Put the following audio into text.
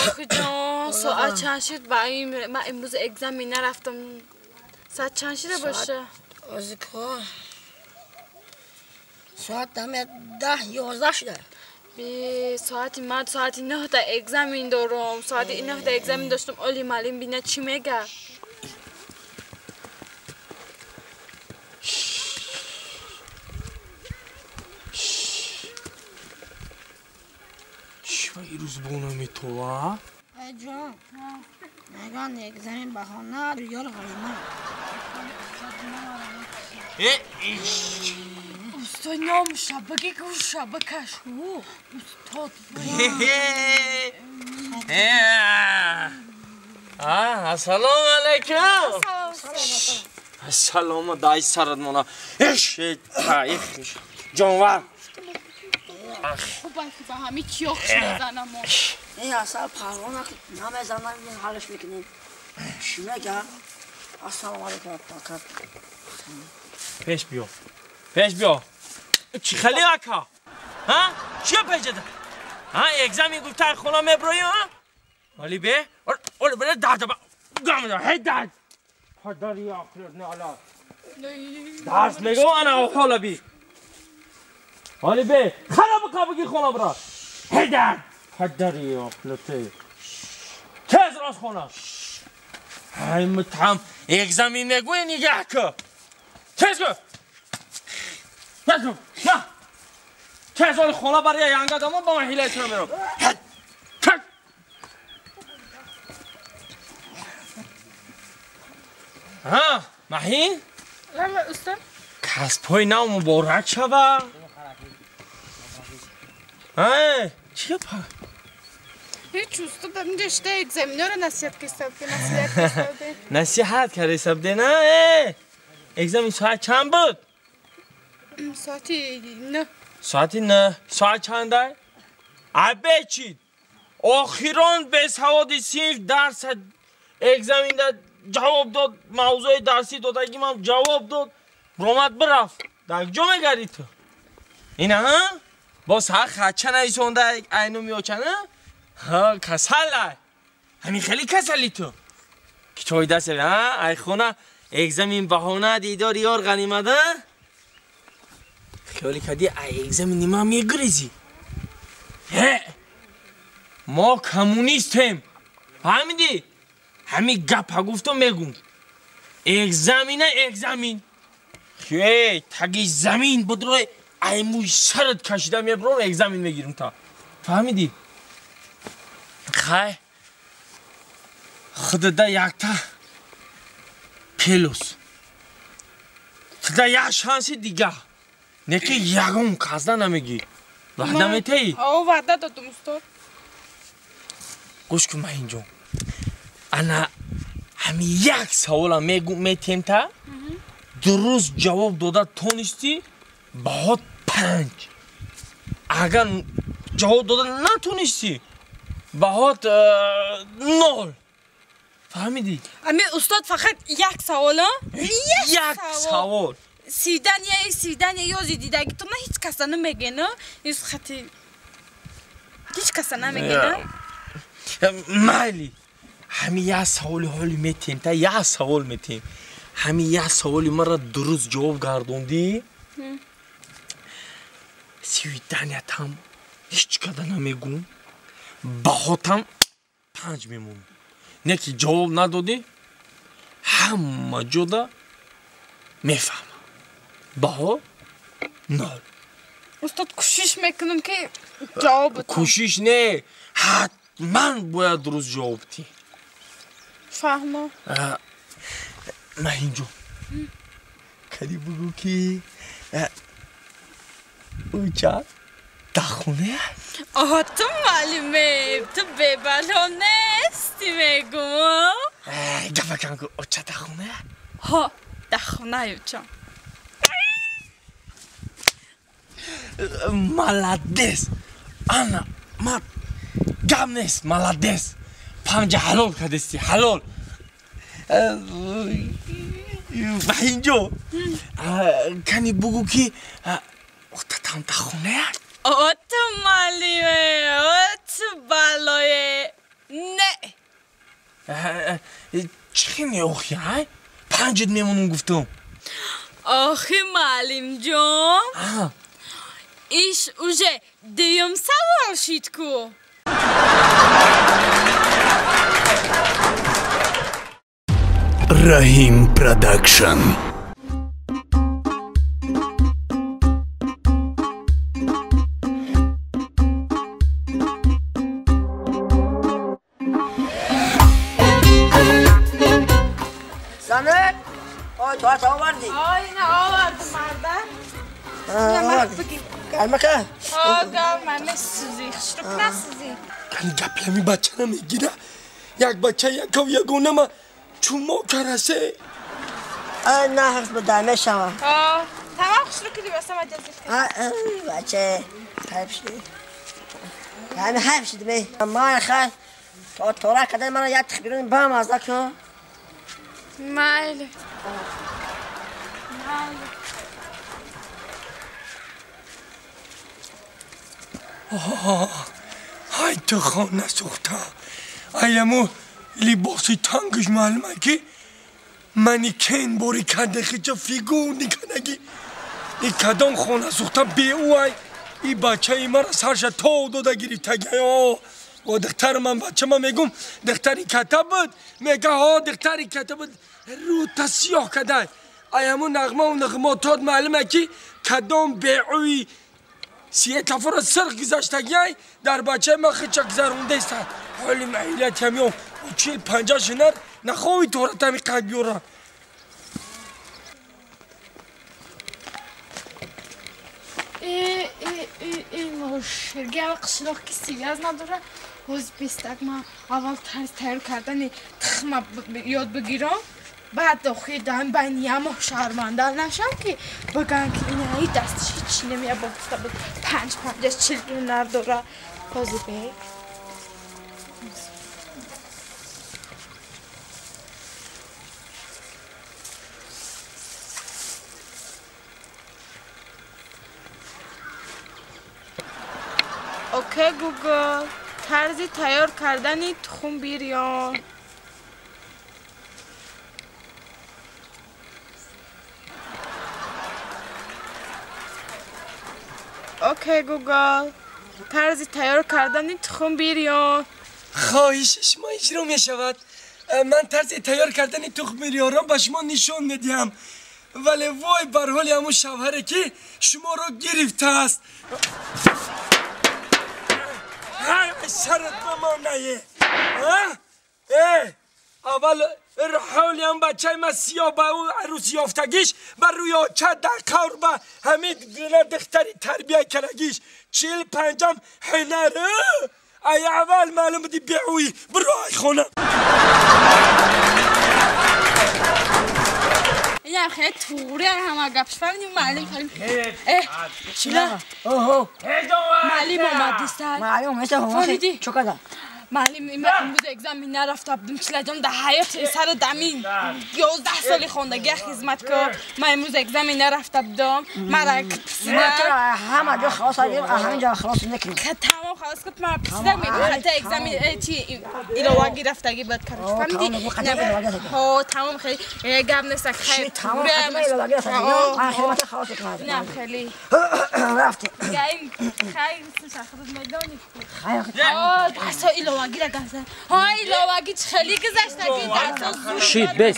آخه جان ساعت چند شد من امروز اگزمی نرفتم ساعت چند شده باشه از کار ساعت دم 10-11 شده ساعت 9 تا اگزمین دارم ساعت 9 تا اگزمین داشتم اولی معلم بینه چی میگه این روز بونمی تو ها؟ ای جان نگان اگزمین بخانه ریال غریمه استاد نام شبکه که شبکش استاد السلام علیکم السلام دای سرت مانا جانور خوب است با همی چیخ بزنم این اصلا پروانه نمیزنم این حالش میکنیم چی میگه السلام علیکم فقط پیش بیا چی خیلی اکا ها چی پیجده ها اگزمی گفته خونه میبروی ها ولی به ولی بره درد با گام ده هی درد پدری آخرت نه حالا درس میگو انا حالا بی ولی به خراب کابگی خونه برا هی درد پدری آخرت چه از راست خونه های متهم اگزمی میگوی نگه که چیز که نه چه از خونه برای یانگا دامون با من حیله چرا میرم ها ماهین لالا استاد کس پای نو مبارک شوه های چیه پا هیچ استاد میدشته اگزمینه رو نصیحت کسب نصیحت کرده سبده نه اگزمین ساعت چند بود ساعتی 9 ساعت چنده عبه چید آخیران به سواد صنف درس اگزمین جواب داد موضوع درسی دادگیم هم جواب داد برامد برفت در کجا میگردی تو اینه ها باز ها خدچه نیسونده اینو میوچنه ها کسل همین خیلی کسلی تو که چای دست ها ای خونه اگزمین بهانه دیدار یار غنیمده خیالی کردی ای اگزمین نیمه میگریزی ما کمونیستیم فهمیدی همین گپ گفتم میگم اگزمین خیلی تگی زمین بود روی ای موی سرت کشیدم میبرم اگزمین میگیرم تا فهمیدی خیلی خودت یکتا پیلوس خودت یک شانسی دیگه نکه یکم کازده نمیگی وعده میتی؟ او وعده دادم استاد گوش کن ماهین جون انا همین یک سوال میتیم تا درست جواب داده تونستی باید 5 اگر جواب داده نتونستی باید 0 فهمیدی؟ امی استاد فقط یک سوال ها؟ یک سوال سیدن یازی دیدگی تو من هیچ کسا نمیگه نه؟ هیچ خطی هیچ کسا نمیگه نه؟ مالی همین یک سوالی حالی میتیم تا یک سوال میتیم همین یک سوالی مرا درست جواب گردوندی 32 هم هیچ کده نمیگون باهاتم 5 میمون نه که جواب ندادی همه جدا میفهم باها 0 استاد کوشش میکنم که جواب بدم کوشش نه حتما باید درست جواب بدی فهمم ماهین جون کدی بگو که اوچا دخونه آها تو معلومه تو ببلا نیستی میگم گفت کن که اوچا دخونه ها دخونه اوچا مالادس انا ما گامنس مالادس 5 حلال کدستی حلال ماهین جون کنی بگو که اوتا دخونه تو معلومه تو بالای چی میخوای های؟ 5 میمونم گفتم آخه معلم جان ایش اوژه دیم سوال شید کو Rahim Production. Samet! Oy tuvalet آوردی؟ اینه آوردم مردم آوردی گرمه که؟ گرمه سوزی خشرک نسوزی من گپلمی بچه نمیگیره یک بچه یک و یگونه ما چومو کرسه نه حرف به دمه شما تمام خشرکی لیباسه مجازی بچه حرف شدی همه حرف شدی می ما خیلی طوره کده من یک تخبیرون با مازده کن مایله های تو خانه سوخته ایمو لیباسی تنگش معلومه که منی کن بوری کنده خیچه فیگونی کنگی ای کدام خانه سوخته بی او ای بچه ای مرا سرش تو داده گیری تگه و دختر من بچه ما میگم دختری کتب بود میگه ها دختری کتب بود رو تسیاه کده ایمو نغمه و نغماتات معلومه که کدام بیعوی 3 کفر سر گذاشتگی در بچه ما خیچه گذرونده است حالی معیلت همیو و 40-50 شنر نخواهی طورت همی قد بیورن شرگه و قشلاق که سیگاز نداره باز بیستک ما اول تیار کردن تخمه یاد بگیرم بعد داخل دارم بینی اما شرمنده نشم که بگن که اینه ای دستش هیچی نمیه با بسته بود 5-40 دینار داره بازی بگ اوکی گوگل طرز تیار کردن تخم بیریان اوکی گوگل طرز تیار کردن تخم بیریان خواهش شما اجرا می شود من طرز تیار کردن تخم بیریان را به شما نشان میدیم ولی وای بر حال همون شوهره که شما را گرفته است های سرت بمانه اول حالی هم بچه ما سیاه با اون عروس یافتگیش بر روی آچه دقار با همین گونه دختری تربیه کرگیش 40-50 هنره ای اول معلوم بودی بیعوی برو ای خونه این هم خیلی توره همه گپش فهمیدیم معلم چیلا معلم آمدی سر معلوم مثل فریدی چو کده معلم امروز اگزامی نرفته بودم چیلا جان در حیات سر دمین 11 سالی خوندگی خدمت که من امروز اگزامی نرفته بودم مرا پسیده همه جا خلاص آدیم همینجا خلاص نکنیم که تمام خلاص که من پسیده میدونم حتی اگزامی چی ایلواگی رفتگی باید کارش فهمیدی؟ تمام خیلی گپ نیست خیلی تمام خدمه ایلواگی رفتگی خدمت خلاص کنم نه خیلی رفتیم خیلی شخصت میدانی اصلا ایلواگی را گذاشت های ایلواگی خیلی گذاشتگی شید بس